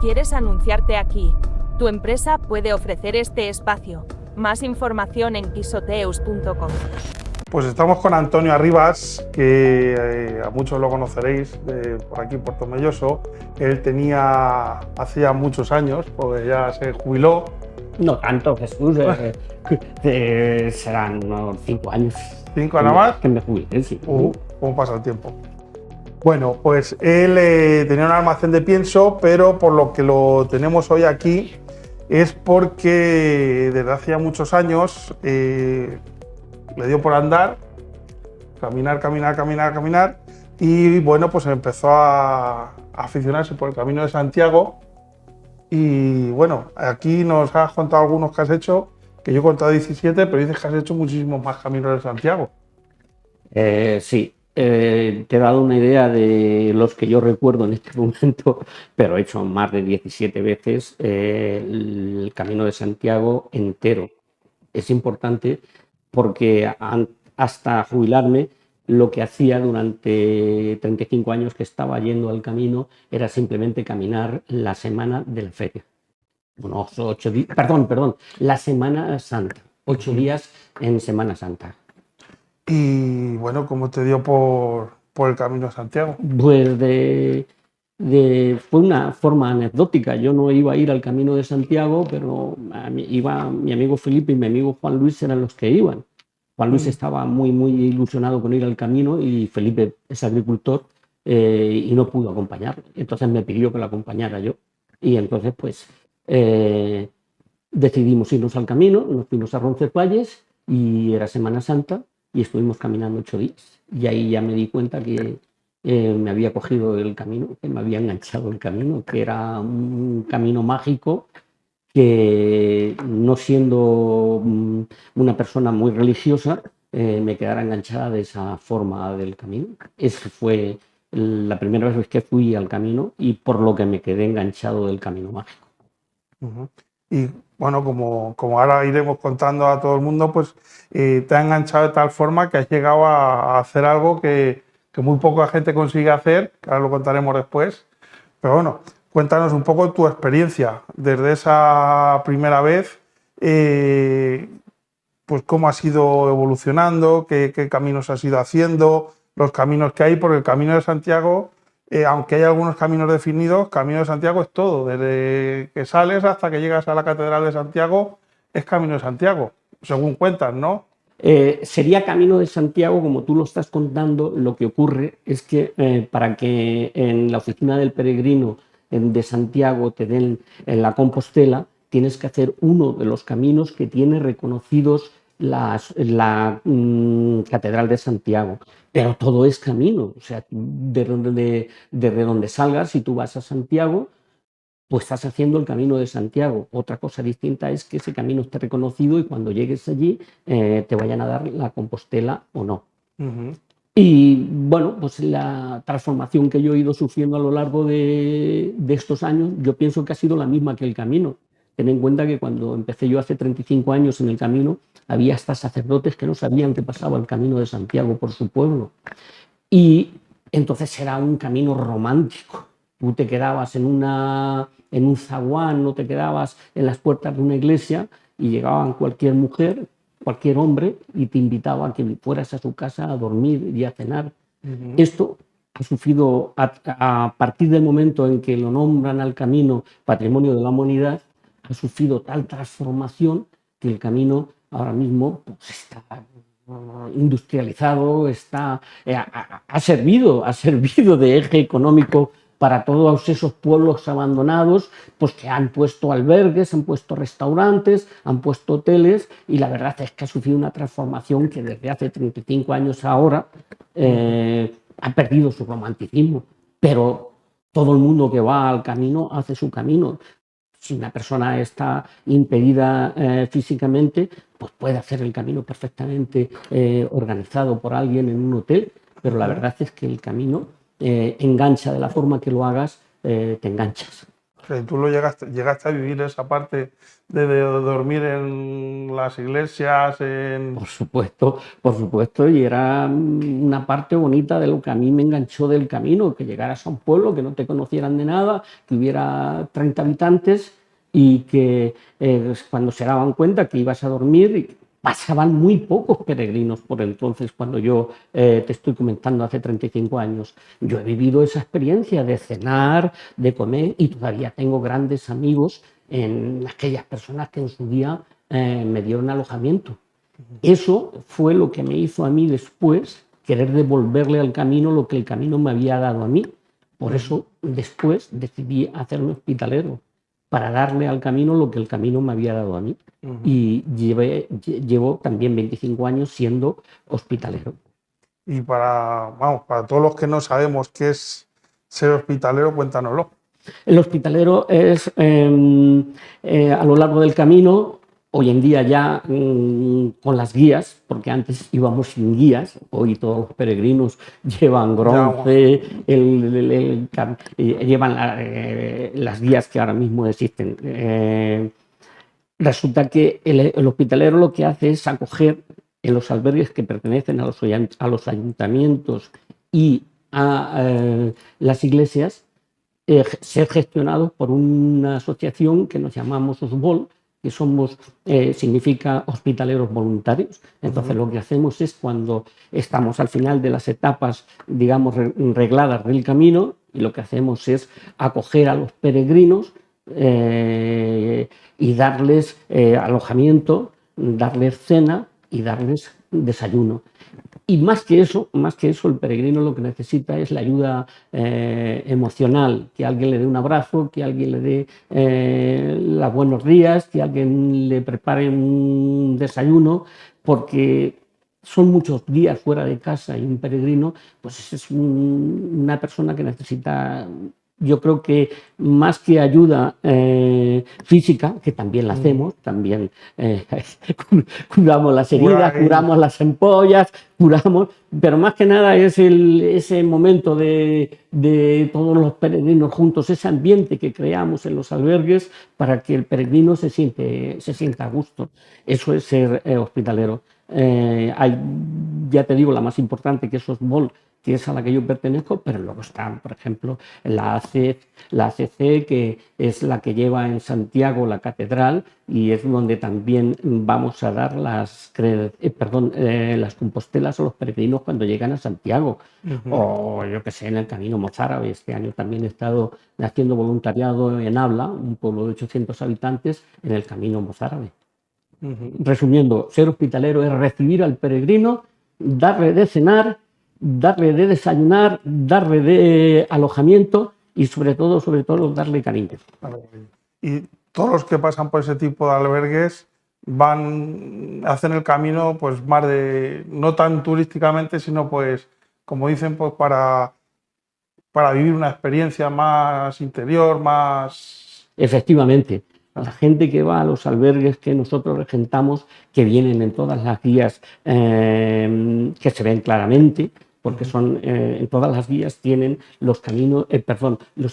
¿Quieres anunciarte aquí? Tu empresa puede ofrecer este espacio. Más información en quisoteus.com. Pues estamos con Antonio Arribas, que a muchos lo conoceréis por aquí, por Tomelloso. Él tenía hace ya muchos años, porque ya se jubiló. No tanto, Jesús, serán unos 5 años. ¿5 años más? Que me jubilé, sí. ¿Cómo pasa el tiempo? Bueno, pues él tenía un almacén de pienso, pero por lo que lo tenemos hoy aquí es porque desde hace ya muchos años le dio por andar, caminar, y bueno, pues empezó a aficionarse por el Camino de Santiago. Y bueno, aquí nos has contado algunos que has hecho, que yo he contado 17, pero dices que has hecho muchísimos más caminos de Santiago. Sí, te he dado una idea de los que yo recuerdo en este momento, pero he hecho más de 17 veces el Camino de Santiago entero. Es importante porque hasta jubilarme, lo que hacía durante 35 años que estaba yendo al camino era simplemente caminar la semana de la feria. Unos 8 días, perdón, la Semana Santa, 8 días en Semana Santa. Y bueno, ¿cómo te dio por el Camino de Santiago? Pues fue una forma anecdótica. Yo no iba a ir al Camino de Santiago, pero iba mi amigo Felipe y mi amigo Juan Luis eran los que iban. Juan Luis estaba muy ilusionado con ir al camino y Felipe es agricultor y no pudo acompañar. Entonces me pidió que lo acompañara yo. Y entonces pues decidimos irnos al camino, nos fuimos a Roncesvalles y era Semana Santa y estuvimos caminando 8 días. Y ahí ya me di cuenta que me había cogido el camino, que me había enganchado el camino, que era un camino mágico que, no siendo una persona muy religiosa, me quedara enganchada de esa forma del camino. Esa fue la primera vez que fui al camino y por lo que me quedé enganchado del camino mágico. Y bueno, como ahora iremos contando a todo el mundo, pues te ha enganchado de tal forma que has llegado a hacer algo que muy poca gente consigue hacer, que ahora lo contaremos después. Pero bueno, cuéntanos un poco tu experiencia desde esa primera vez, pues cómo has ido evolucionando, qué caminos has ido haciendo, los caminos que hay, porque el Camino de Santiago, aunque hay algunos caminos definidos, Camino de Santiago es todo, desde que sales hasta que llegas a la Catedral de Santiago, es Camino de Santiago, según cuentas, ¿no? Sería Camino de Santiago, como tú lo estás contando. Lo que ocurre es que para que en la oficina del peregrino de Santiago te den en la Compostela, tienes que hacer uno de los caminos que tiene reconocidos la Catedral de Santiago. Pero todo es camino, o sea, desde donde salgas, si tú vas a Santiago, pues estás haciendo el Camino de Santiago. Otra cosa distinta es que ese camino esté reconocido y cuando llegues allí te vayan a dar la Compostela o no. Y bueno, pues la transformación que yo he ido sufriendo a lo largo de estos años, yo pienso que ha sido la misma que el camino. Ten en cuenta que cuando empecé yo hace 35 años en el camino, había hasta sacerdotes que no sabían qué pasaba el Camino de Santiago por su pueblo. Y entonces era un camino romántico. Tú te quedabas en un zaguán, no te quedabas en las puertas de una iglesia y llegaban cualquier mujer, cualquier hombre y te invitaba a que fueras a su casa a dormir y a cenar. Esto ha sufrido, a partir del momento en que lo nombran al camino Patrimonio de la Humanidad, ha sufrido tal transformación que el camino ahora mismo pues, está industrializado, ha servido de eje económico para todos esos pueblos abandonados, pues que han puesto albergues, han puesto restaurantes, han puesto hoteles, y la verdad es que ha sufrido una transformación que desde hace 35 años ahora ha perdido su romanticismo, pero todo el mundo que va al camino hace su camino. Si una persona está impedida físicamente, pues puede hacer el camino perfectamente organizado por alguien en un hotel, pero la verdad es que el camino engancha de la forma que lo hagas, te enganchas. O sea, tú llegaste a vivir esa parte de dormir en las iglesias, en... Por supuesto, y era una parte bonita de lo que a mí me enganchó del camino, que llegaras a un pueblo, que no te conocieran de nada, que hubiera 30 habitantes y que cuando se daban cuenta que ibas a dormir, pasaban muy pocos peregrinos por entonces, cuando yo te estoy comentando hace 35 años. Yo he vivido esa experiencia de cenar, de comer, y todavía tengo grandes amigos en aquellas personas que en su día me dieron alojamiento. Eso fue lo que me hizo a mí después querer devolverle al camino lo que el camino me había dado a mí. Por eso después decidí hacerme hospitalero, para darle al camino lo que el camino me había dado a mí. Y llevo también 25 años siendo hospitalero. Y para todos los que no sabemos qué es ser hospitalero, cuéntanoslo. El hospitalero es a lo largo del camino, hoy en día ya con las guías, porque antes íbamos sin guías, hoy todos los peregrinos llevan bronce, llevan las guías que ahora mismo existen. Resulta que el hospitalero lo que hace es acoger en los albergues que pertenecen a los ayuntamientos y a las iglesias, ser gestionados por una asociación que nos llamamos OSVOL, que significa hospitaleros voluntarios. Entonces lo que hacemos es, cuando estamos al final de las etapas, digamos, regladas del camino, y lo que hacemos es acoger a los peregrinos y darles alojamiento, darles cena y darles desayuno. Y más que eso, el peregrino lo que necesita es la ayuda emocional, que alguien le dé un abrazo, que alguien le dé los buenos días, que alguien le prepare un desayuno, porque son muchos días fuera de casa, y un peregrino pues es una persona que necesita, yo creo que más que ayuda física, que también la hacemos, también curamos las heridas, curamos las ampollas, pero más que nada es ese momento de todos los peregrinos juntos, ese ambiente que creamos en los albergues para que el peregrino se sienta a gusto. Eso es ser hospitalero. Ya te digo, la más importante, que es OSVOL, que es a la que yo pertenezco, pero luego está, por ejemplo, la ACC, que es la que lleva en Santiago la catedral, y es donde también vamos a dar las compostelas a los peregrinos cuando llegan a Santiago. O yo que sé, en el Camino Mozárabe. Este año también he estado haciendo voluntariado en Abla, un pueblo de 800 habitantes, en el Camino Mozárabe. Resumiendo, ser hospitalero es recibir al peregrino, darle de cenar, darle de desayunar, darle de alojamiento y sobre todo darle cariño. Y todos los que pasan por ese tipo de albergues hacen el camino pues más no tan turísticamente, sino pues, como dicen, pues para vivir una experiencia más interior, más... Efectivamente. La gente que va a los albergues que nosotros regentamos, que vienen en todas las guías que se ven claramente, porque en todas las guías tienen los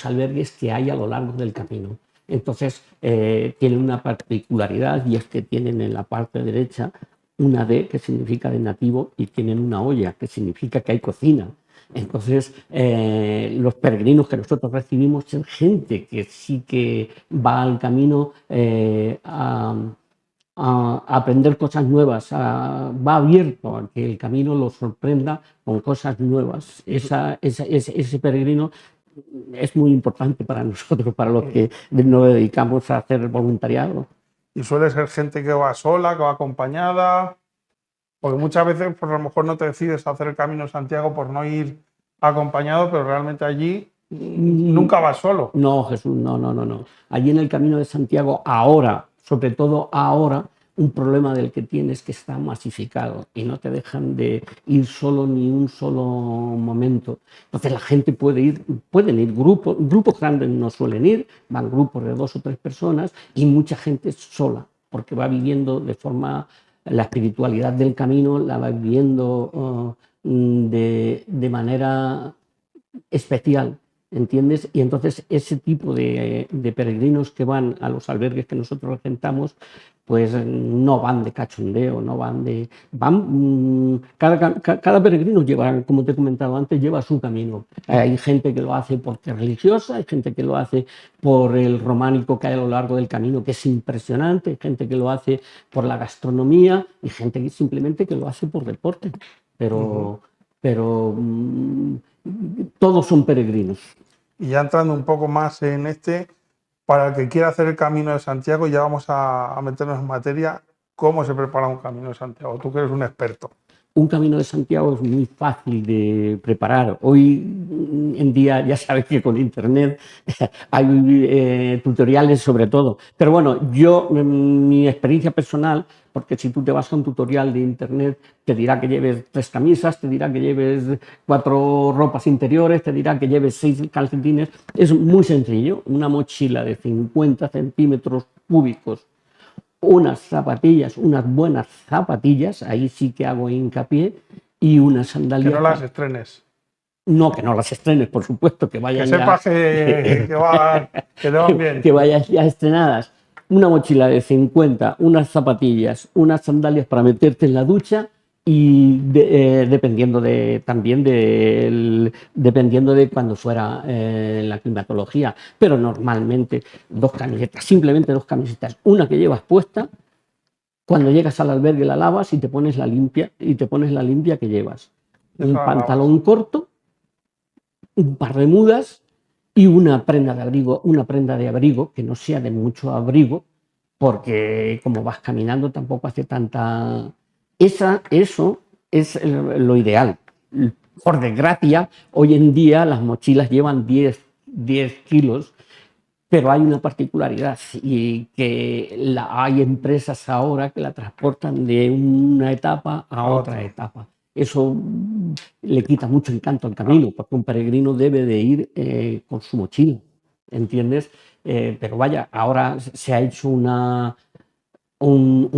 albergues que hay a lo largo del camino. Entonces tienen una particularidad, y es que tienen en la parte derecha una D, que significa de nativo, y tienen una olla, que significa que hay cocina. Entonces, los peregrinos que nosotros recibimos son gente que sí que va al camino a aprender cosas nuevas, va abierto a que el camino lo sorprenda con cosas nuevas. Ese peregrino es muy importante para nosotros, para los que nos dedicamos a hacer voluntariado. Y suele ser gente que va sola, que va acompañada... Porque muchas veces, pues a lo mejor no te decides a hacer el Camino de Santiago por no ir acompañado, pero realmente allí nunca vas solo. No, Jesús, no. Allí en el Camino de Santiago, ahora, sobre todo ahora, un problema del que tienes, que está masificado y no te dejan de ir solo ni un solo momento. Entonces la gente pueden ir grupos grandes no suelen ir, van grupos de 2 o 3 personas, y mucha gente sola, porque va viviendo de forma... La espiritualidad del camino la va viviendo de manera especial, ¿entiendes? Y entonces ese tipo de peregrinos que van a los albergues que nosotros regentamos, pues no van de cachondeo, no van de... cada peregrino lleva, como te he comentado antes, lleva su camino. Hay gente que lo hace porque es religiosa, hay gente que lo hace por el románico que hay a lo largo del camino, que es impresionante, hay gente que lo hace por la gastronomía y gente que simplemente que lo hace por deporte. Pero, pero todos son peregrinos. Y ya entrando un poco más en para el que quiera hacer el Camino de Santiago, ya vamos a meternos en materia. ¿Cómo se prepara un Camino de Santiago? Tú que eres un experto. Un Camino de Santiago es muy fácil de preparar. Hoy en día ya sabes que con internet hay tutoriales sobre todo. Pero bueno, yo, mi experiencia personal, porque si tú te vas a un tutorial de internet, te dirá que lleves 3 camisas, te dirá que lleves 4 ropas interiores, te dirá que lleves 6 calcetines. Es muy sencillo, una mochila de 50 centímetros cúbicos, unas zapatillas, unas buenas zapatillas, ahí sí que hago hincapié, y unas sandalias. Que no las estrenes. No, que no las estrenes, por supuesto, que vayan que sepas que te van bien. Que vayan ya estrenadas. Una mochila de 50, unas zapatillas, unas sandalias para meterte en la ducha y dependiendo de cuando fuera la climatología, pero normalmente 2 camisetas, simplemente 2 camisetas, una que llevas puesta, cuando llegas al albergue la lavas y te pones la limpia que llevas, un pantalón corto, un par de mudas y una prenda de abrigo que no sea de mucho abrigo, porque como vas caminando tampoco hace tanta... Eso es lo ideal. Por desgracia, hoy en día las mochilas llevan 10 kilos, pero hay una particularidad y que hay empresas ahora que la transportan de una etapa a otra etapa. Eso le quita mucho encanto al camino, porque un peregrino debe de ir con su mochila, ¿entiendes? Pero vaya, ahora se ha hecho un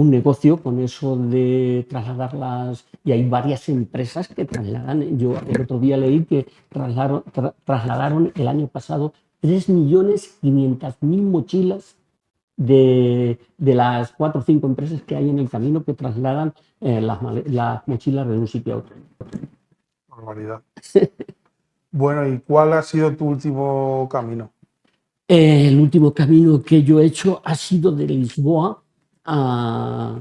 negocio con eso de trasladarlas, y hay varias empresas que trasladan. Yo el otro día leí que trasladaron el año pasado 3.500.000 mochilas de las 4 o 5 empresas que hay en el camino que trasladan las mochilas de un sitio a otro. Barbaridad. Bueno, ¿y cuál ha sido tu último camino? El último camino que yo he hecho ha sido de Lisboa a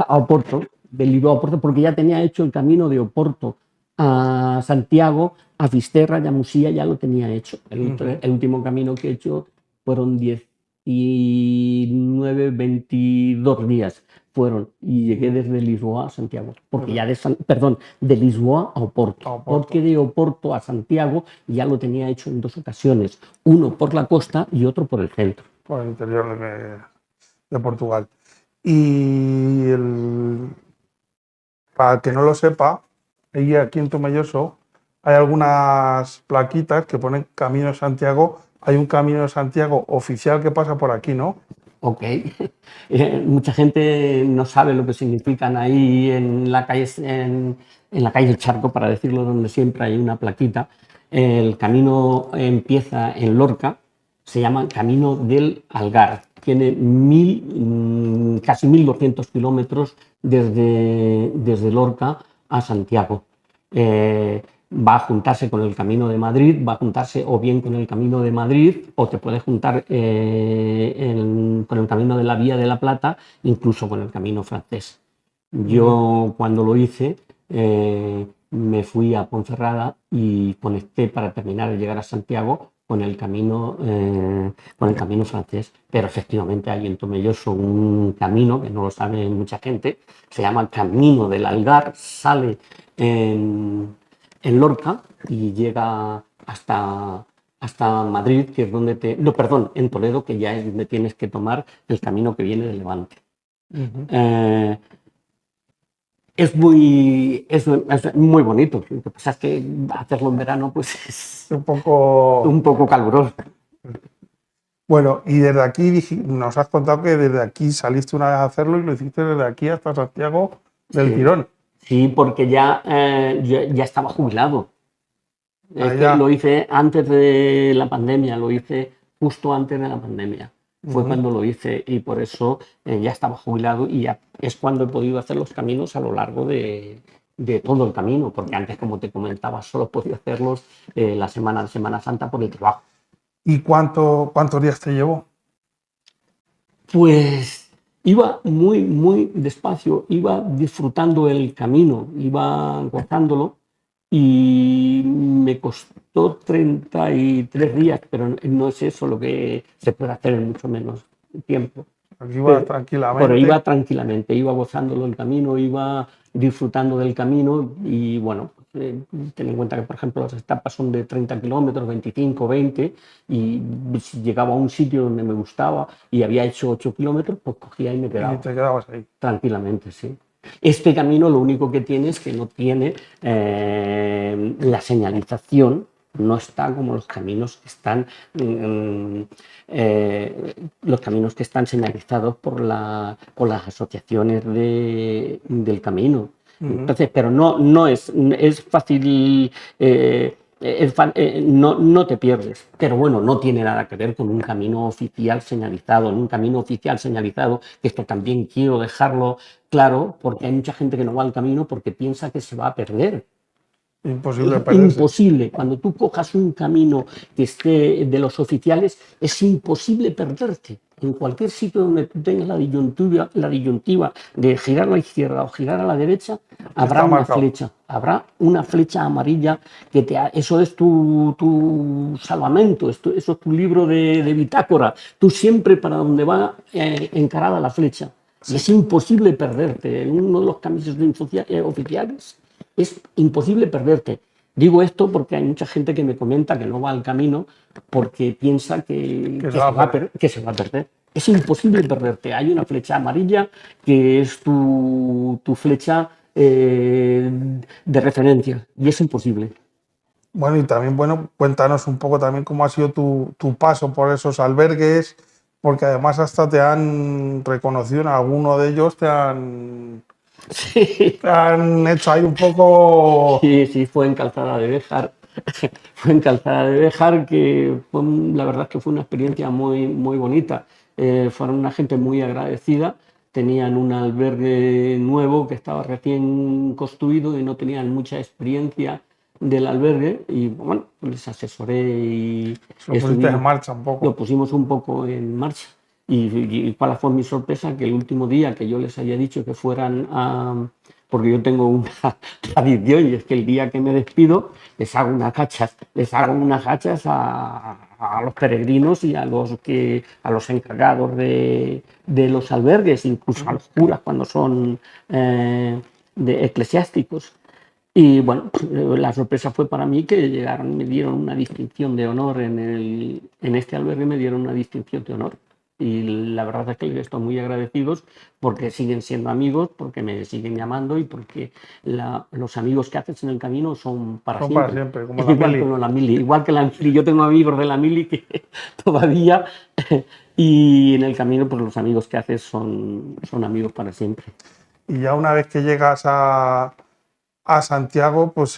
Oporto, de Lisboa a Oporto, porque ya tenía hecho el camino de Oporto a Santiago, a Fisterra y a Musía, ya lo tenía hecho. El último camino que he hecho fueron 19, 22 días fueron, y llegué desde Lisboa a Santiago, porque ya de Lisboa a Oporto, porque de Oporto a Santiago ya lo tenía hecho en 2 ocasiones, uno por la costa y otro por el centro. Por el interior de Portugal. Y para el que no lo sepa, aquí en Tomelloso hay algunas plaquitas que ponen Camino de Santiago. Hay un Camino de Santiago oficial que pasa por aquí, ¿no? Ok. Mucha gente no sabe lo que significan ahí en la calle del Charco, para decirlo, donde siempre hay una plaquita. El camino empieza en Lorca, se llama Camino del Algar. Tiene casi 1.200 kilómetros desde Lorca a Santiago. Va a juntarse con el Camino de Madrid, va a juntarse o bien con el Camino de Madrid, o te puedes juntar con el Camino de la Vía de la Plata, incluso con el Camino francés. Yo cuando lo hice me fui a Ponferrada y conecté para terminar de llegar a Santiago con el camino francés, pero efectivamente hay en Tomelloso un camino que no lo sabe mucha gente, se llama Camino del Algar, sale en Lorca y llega hasta Madrid, que es donde en Toledo, que ya es donde tienes que tomar el camino que viene de Levante. Es muy bonito. Lo que pasa es que hacerlo en verano pues es un poco caluroso. Bueno, y desde aquí nos has contado que desde aquí saliste una vez a hacerlo y lo hiciste desde aquí hasta Santiago del tirón. Sí, porque ya estaba jubilado. Es que Ya. lo hice antes de la pandemia, lo hice justo antes de la pandemia. Fue Ujú. cuando lo hice y por eso ya estaba jubilado y ya es cuando he podido hacer los caminos a lo largo de todo el camino, porque antes, como te comentaba, solo podía hacerlos la Semana Santa por el trabajo. ¿Y cuántos días te llevó? Pues iba muy, muy despacio, iba disfrutando el camino, iba gozándolo y me costó 33 días, pero no es eso lo que se puede hacer en mucho menos tiempo. Aquí vas Pero tranquilamente. iba tranquilamente, iba gozándolo el camino, iba disfrutando del camino y bueno, ten en cuenta que por ejemplo las etapas son de 30 kilómetros, 25, 20 y si llegaba a un sitio donde me gustaba y había hecho 8 kilómetros, pues cogía y me Y quedaba te quedabas ahí. tranquilamente, sí. Este camino lo único que tiene es que no tiene la señalización, no está como los caminos que están señalizados por las asociaciones del camino. Ujú. Entonces, pero no es fácil, no te pierdes, pero bueno, no tiene nada que ver con un camino oficial señalizado. En un camino oficial señalizado, que esto también quiero dejarlo claro, porque hay mucha gente que no va al camino porque piensa que se va a perder. Imposible Es perderse. imposible. Cuando tú cojas un camino que esté de los oficiales, es imposible perderte. En cualquier sitio donde tú tengas la disyuntiva de girar a la izquierda o girar a la derecha, Está marcado. habrá una flecha amarilla eso es tu salvamento, eso es tu libro de bitácora. Tú siempre para donde va encarada la flecha. Y es imposible perderte. En uno de los caminos oficiales es imposible perderte. Digo esto porque hay mucha gente que me comenta que no va al camino porque piensa Que se va a perder. que se va a perder. Es imposible perderte. Hay una flecha amarilla que es tu flecha de referencia y es imposible. Bueno, y también, bueno, cuéntanos un poco también cómo ha sido tu paso por esos albergues, porque además hasta te han reconocido en alguno de ellos, Sí, te han hecho ahí un poco. sí, sí, fue en Calzada de Béjar. Fue en Calzada de Béjar que la verdad es que fue una experiencia muy, muy bonita. Fueron una gente muy agradecida. Tenían un albergue nuevo que estaba recién construido y no tenían mucha experiencia del albergue y bueno, pues les asesoré y Lo pusiste en estuvimos, marcha un lo poco. pusimos un poco en marcha. Y cuál fue mi sorpresa, que el último día que yo les había dicho que fueran a... Porque yo tengo una tradición y es que el día que me despido les hago unas cachas a los peregrinos y a los encargados de los albergues, incluso a los curas cuando son eclesiásticos. Y bueno, la sorpresa fue para mí que llegaron, me dieron una distinción de honor en este albergue, me dieron una distinción de honor. Y la verdad es que les estoy muy agradecidos porque siguen siendo amigos, porque me siguen llamando y porque los amigos que haces en el camino son para Son para siempre. siempre, como Es la igual que mili. la mili, igual que la mili. Yo tengo amigos de la mili que todavía, y en el camino, pues los amigos que haces son amigos para siempre. Y ya una vez que llegas a Santiago, pues,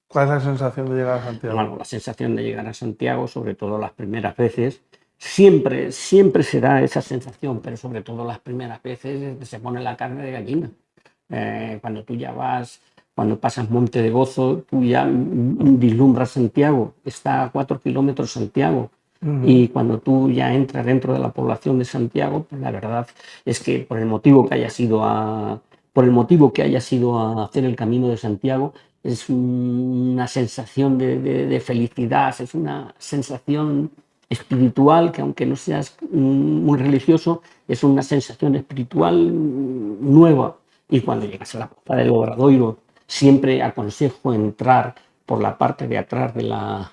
¿cuál es la sensación de llegar a Bueno, Santiago? la sensación de llegar a Santiago, sobre todo las primeras veces, siempre será esa sensación, pero sobre todo las primeras veces se pone la carne de gallina. Cuando tú ya vas, cuando pasas Monte de Gozo, tú ya vislumbras Santiago, está a 4 kilómetros Santiago. Ujú. Y cuando tú ya entras dentro de la población de Santiago, pues la verdad es que por el motivo que haya sido a hacer el Camino de Santiago, es una sensación de felicidad, es una sensación espiritual que aunque no seas muy religioso, es una sensación espiritual nueva. Y cuando llegas a la Plaza del Obradoiro, siempre aconsejo entrar por la parte de atrás de la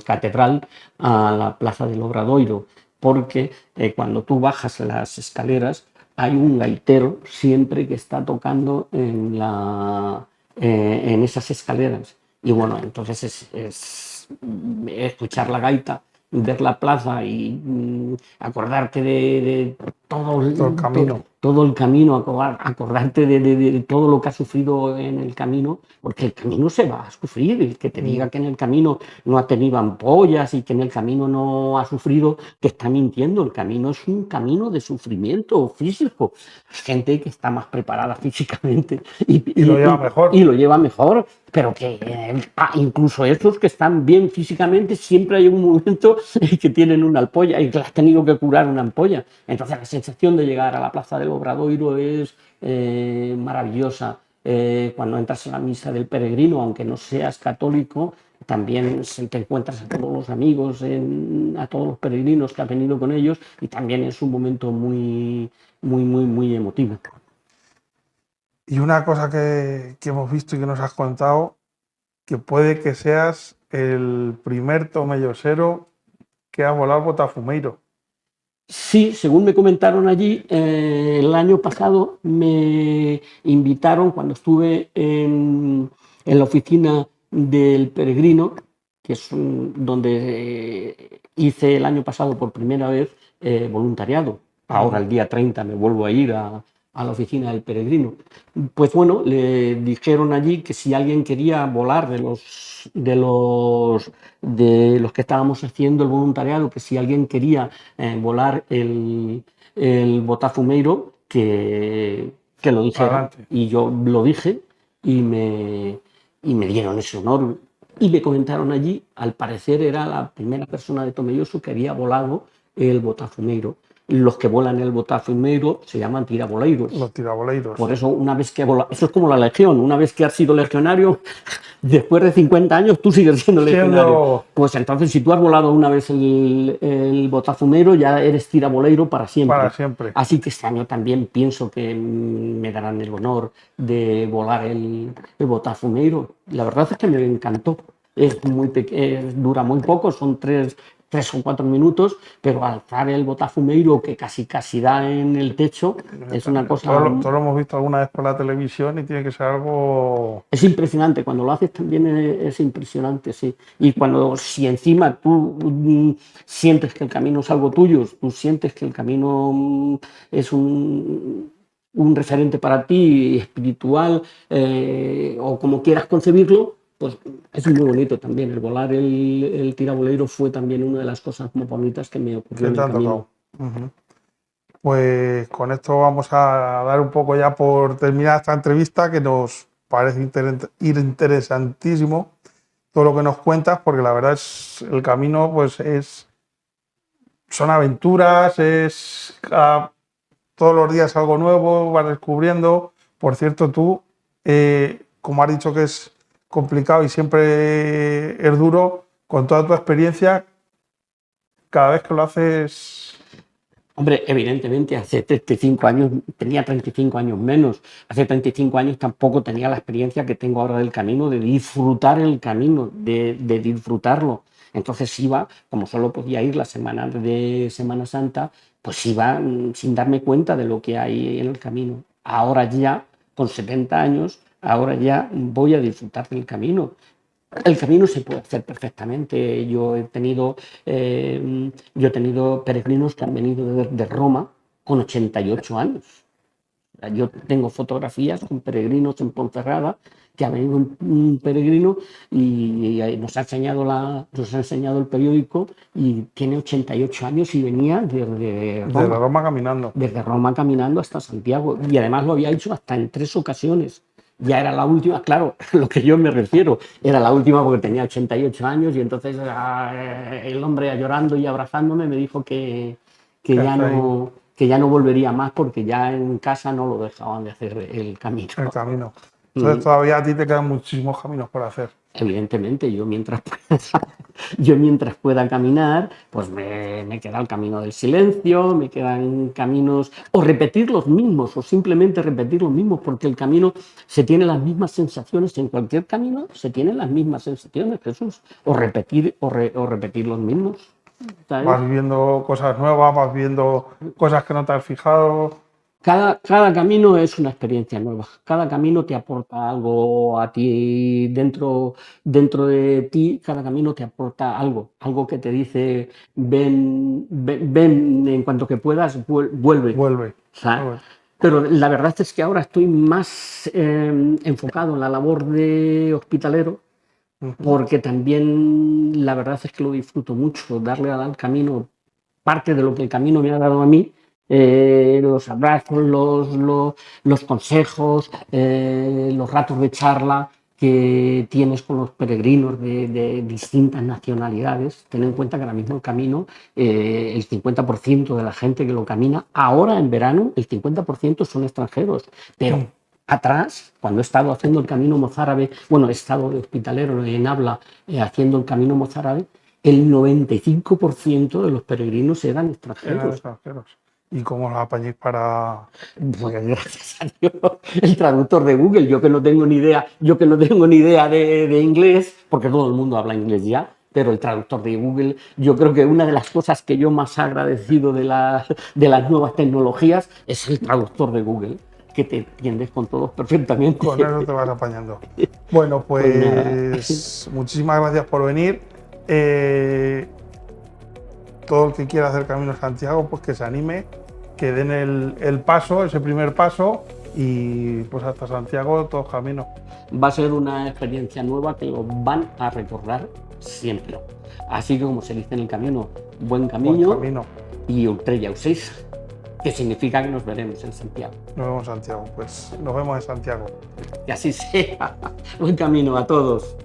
catedral a la Plaza del Obradoiro, porque cuando tú bajas las escaleras hay un gaitero siempre que está tocando en esas escaleras. Y bueno, entonces es escuchar la gaita, ver la plaza y acordarte de todo, Todo el camino. todo el camino, acordarte de todo lo que has sufrido en el camino, porque el camino se va a sufrir. El que te diga que en el camino no ha tenido ampollas y que en el camino no ha sufrido, te está mintiendo. El camino es un camino de sufrimiento físico. Hay gente que está más preparada físicamente Y lo lleva mejor. y lo lleva mejor, pero que incluso estos que están bien físicamente, siempre hay un momento que tienen una ampolla y que has tenido que curar una ampolla. Entonces la sensación de llegar a la Plaza del Obradoiro es maravillosa. Cuando entras en la misa del peregrino, aunque no seas católico, también te encuentras a todos los amigos, a todos los peregrinos que has venido con ellos, y también es un momento muy emotivo. Y una cosa que hemos visto y que nos has contado, que puede que seas el primer tomellosero que ha volado Botafumeiro. Sí, según me comentaron allí, el año pasado me invitaron cuando estuve en la oficina del peregrino, que es donde hice el año pasado por primera vez voluntariado. Ahora el día 30 me vuelvo a ir a la oficina del peregrino. Pues bueno, le dijeron allí que si alguien quería volar de los que estábamos haciendo el voluntariado, que si alguien quería volar el Botafumeiro, que lo dijera. Adelante. Y yo lo dije y me dieron ese honor. Y me comentaron allí, al parecer era la primera persona de Tomelloso que había volado el Botafumeiro. Los que vuelan el Botafumeiro se llaman tiraboleiros. Los tiraboleiros. Por eso, una vez que eso es como la legión, una vez que has sido legionario, después de 50 años tú sigues siendo legionario. Pues entonces, si tú has volado una vez el Botafumeiro, ya eres tiraboleiro para siempre. Para siempre. Así que este año también pienso que me darán el honor de volar el Botafumeiro. La verdad es que me encantó. Dura muy poco, son 3 o 4 minutos, pero alzar el Botafumeiro, que casi da en el techo, es una cosa... Todos lo hemos visto alguna vez por la televisión y tiene que ser algo... Es impresionante, cuando lo haces también es impresionante, sí. Y si encima tú sientes que el camino es algo tuyo, tú sientes que el camino es un referente para ti, espiritual, o como quieras concebirlo, pues es muy bonito también. El volar el tiraboleiro fue también una de las cosas más bonitas que me ocurrió en el camino. Pues con esto vamos a dar un poco ya por terminada esta entrevista, que nos parece interesantísimo todo lo que nos cuentas, porque la verdad es el camino, pues son aventuras, todos los días algo nuevo, vas descubriendo. Por cierto, tú, como has dicho que es complicado y siempre es duro, con toda tu experiencia, cada vez que lo haces... Hombre, evidentemente, hace 35 años, tenía 35 años menos, hace 35 años tampoco tenía la experiencia que tengo ahora del camino, de disfrutar el camino, de disfrutarlo. Entonces iba, como solo podía ir la semana de Semana Santa, pues iba sin darme cuenta de lo que hay en el camino. Ahora ya, con 70 años, ahora ya voy a disfrutar del camino. El camino se puede hacer perfectamente. Yo he tenido peregrinos que han venido de Roma con 88 años. Yo tengo fotografías con peregrinos en Ponferrada, que ha venido un peregrino y nos ha enseñado el periódico, y tiene 88 años y venía desde Roma caminando. Desde Roma caminando hasta Santiago. Y además lo había hecho hasta en 3 ocasiones. Ya era la última, claro, lo que yo me refiero, era la última porque tenía 88 años, y entonces el hombre llorando y abrazándome me dijo que ya no volvería más, porque ya en casa no lo dejaban de hacer el camino. El camino. Entonces todavía a ti te quedan muchísimos caminos por hacer. Evidentemente, yo mientras pueda caminar, pues me queda el camino del silencio, me quedan caminos, o repetir los mismos, o simplemente repetir los mismos, porque el camino se tiene las mismas sensaciones, en cualquier camino se tienen las mismas sensaciones, Jesús, o repetir los mismos. ¿Sabes? Vas viendo cosas nuevas, vas viendo cosas que no te has fijado. Cada camino es una experiencia nueva, cada camino te aporta algo a ti, dentro de ti, cada camino te aporta algo que te dice, ven en cuanto que puedas, vuelve. Vuelve. ¿Sabes? Pero la verdad es que ahora estoy más enfocado en la labor de hospitalero, porque también la verdad es que lo disfruto mucho, darle al camino parte de lo que el camino me ha dado a mí, los abrazos, los consejos, los ratos de charla que tienes con los peregrinos de distintas nacionalidades. Ten en cuenta que ahora mismo el camino, el 50% de la gente que lo camina, ahora en verano, el 50% son extranjeros, pero atrás, cuando he estado haciendo el camino mozárabe, bueno, he estado de hospitalero en habla haciendo el camino mozárabe, el 95% de los peregrinos eran Eran extranjeros. extranjeros. ¿Y cómo los apañéis para...? Pues gracias a Dios, el traductor de Google, yo que no tengo ni idea, de inglés, porque todo el mundo habla inglés ya, pero el traductor de Google, yo creo que una de las cosas que yo más he agradecido de las nuevas tecnologías es el traductor de Google, que te entiendes con todos perfectamente. Con eso te vas apañando. Bueno, pues muchísimas gracias por venir. Todo el que quiera hacer Camino de Santiago, pues que se anime, que den el paso, ese primer paso, y pues hasta Santiago todos caminos. Va a ser una experiencia nueva que lo van a recordar siempre. Así que, como se dice en el camino, buen camino, y Ultrella Uséis, que significa que nos veremos en Santiago. Nos vemos en Santiago, pues nos vemos en Santiago. Que así sea. Buen camino a todos.